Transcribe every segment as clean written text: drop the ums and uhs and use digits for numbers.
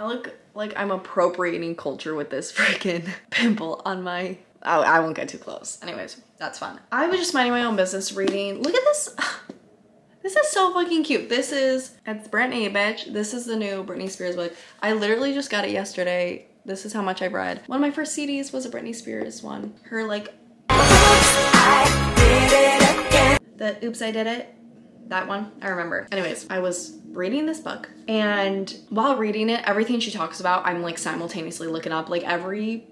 I look like I'm appropriating culture with this freaking pimple on my... Oh, I won't get too close. Anyways, that's fun. I was just minding my own business reading. Look at this. This is so fucking cute. It's Britney, bitch. This is the new Britney Spears book. I literally just got it yesterday. This is how much I've read. One of my first CDs was a Britney Spears one. Her like... The Oops, I Did It. That one, I remember. Anyways, I was reading this book, and while reading it, everything she talks about, I'm like simultaneously looking up, like every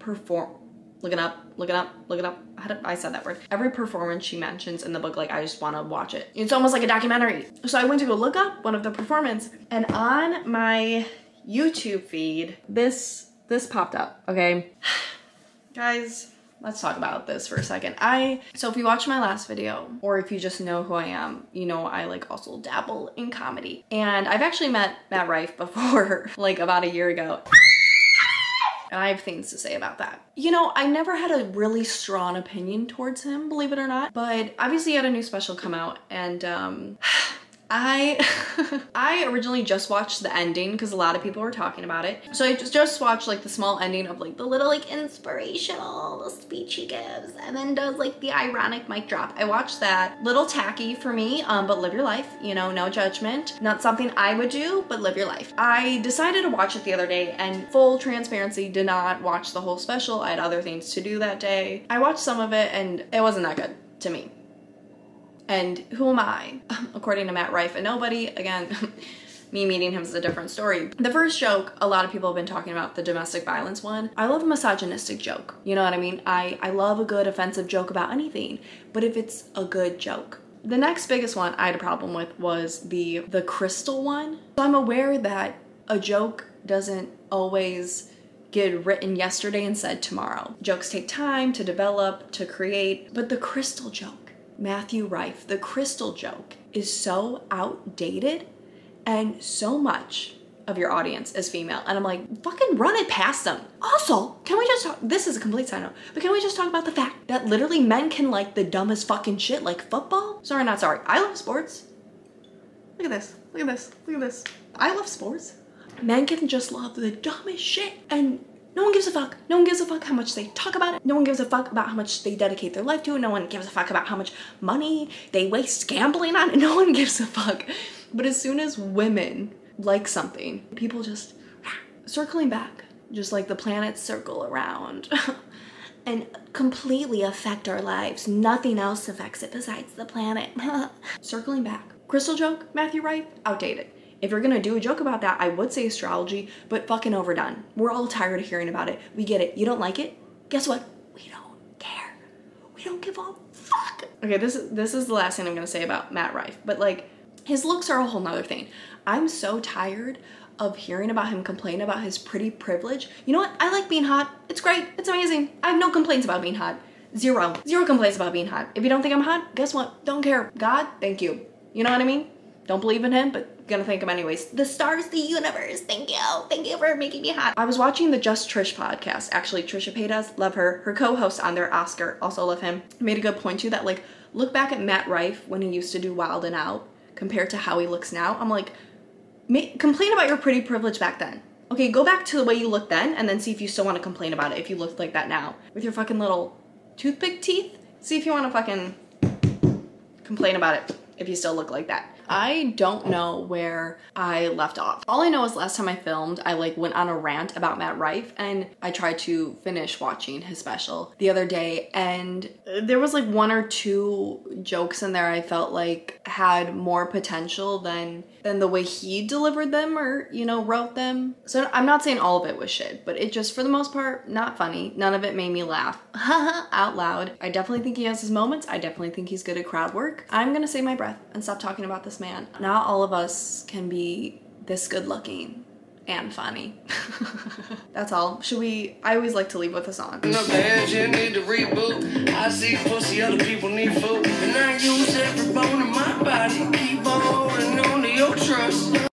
looking up. I said that word. Every performance she mentions in the book, like I just want to watch it. It's almost like a documentary. So I went to go look up one of the performance, and on my YouTube feed, this popped up, okay? Guys, let's talk about this for a second. So if you watch my last video, or if you just know who I am, you know I like also dabble in comedy. And I've actually met Matt Rife before, like about a year ago. And I have things to say about that. You know, I never had a really strong opinion towards him, believe it or not. But obviously he had a new special come out, and I originally just watched the ending because a lot of people were talking about it. So I just watched like the small ending of like the little like inspirational speech he gives, and then does like the ironic mic drop. I watched that. Little tacky for me, but live your life, you know, no judgment. Not something I would do, but live your life. I decided to watch it the other day, and full transparency, did not watch the whole special. I had other things to do that day. I watched some of it and it wasn't that good to me. And who am I? According to Matt Rife, and nobody, again, me meeting him is a different story. The first joke, a lot of people have been talking about, the domestic violence one. I love a misogynistic joke. You know what I mean? I love a good offensive joke about anything, but if it's a good joke. The next biggest one I had a problem with was the crystal one. So I'm aware that a joke doesn't always get written yesterday and said tomorrow. Jokes take time to develop, to create, but the crystal joke, Matthew Rife, the crystal joke is so outdated, and so much of your audience is female. And I'm like, fucking run it past them. Also, can we just talk, this is a complete side note, but can we just talk about the fact that literally men can like the dumbest fucking shit, like football? Sorry, not sorry. I love sports. Look at this, look at this, look at this. I love sports. Men can just love the dumbest shit, and no one gives a fuck. No one gives a fuck how much they talk about it. No one gives a fuck about how much they dedicate their life to it. No one gives a fuck about how much money they waste gambling on it. No one gives a fuck. But as soon as women like something, people just circling back, just like the planets circle around and completely affect our lives. Nothing else affects it besides the planet. Circling back. Crystal joke, Matthew Rife, outdated. If you're gonna do a joke about that, I would say astrology, but fucking overdone. We're all tired of hearing about it. We get it. You don't like it? Guess what? We don't care. We don't give a fuck. Okay, this is the last thing I'm gonna say about Matt Rife, but like, his looks are a whole nother thing. I'm so tired of hearing about him complain about his pretty privilege. You know what? I like being hot. It's great. It's amazing. I have no complaints about being hot. Zero complaints about being hot. If you don't think I'm hot, guess what? Don't care. God, thank you. You know what I mean? Don't believe in him, but gonna thank him anyways. The stars, the universe, thank you. Thank you for making me hot. I was watching the Just Trish podcast. Actually, Trisha Paytas, love her. Her co-host on there, Oscar, also love him. Made a good point too that like, look back at Matt Rife when he used to do Wild and Out compared to how he looks now. I'm like, complain about your pretty privilege back then. Okay, go back to the way you looked then and then see if you still want to complain about it if you looked like that now. With your fucking little toothpick teeth, see if you want to fucking complain about it if you still look like that. I don't know where I left off. All I know is last time I filmed, I like went on a rant about Matt Rife, and I tried to finish watching his special the other day, and there was like one or two jokes in there I felt like had more potential than the way he delivered them or, you know, wrote them. So I'm not saying all of it was shit, but it just, for the most part, not funny. None of it made me laugh out loud. I definitely think he has his moments. I definitely think he's good at crowd work. I'm gonna save my breath and stop talking about this man. Not all of us can be this good looking and funny. That's all. Should we? I always like to leave with a song. Up the engine, need to reboot. I see pussy, other people need food. And I use every bone in my body. Keep on holding on to your trust.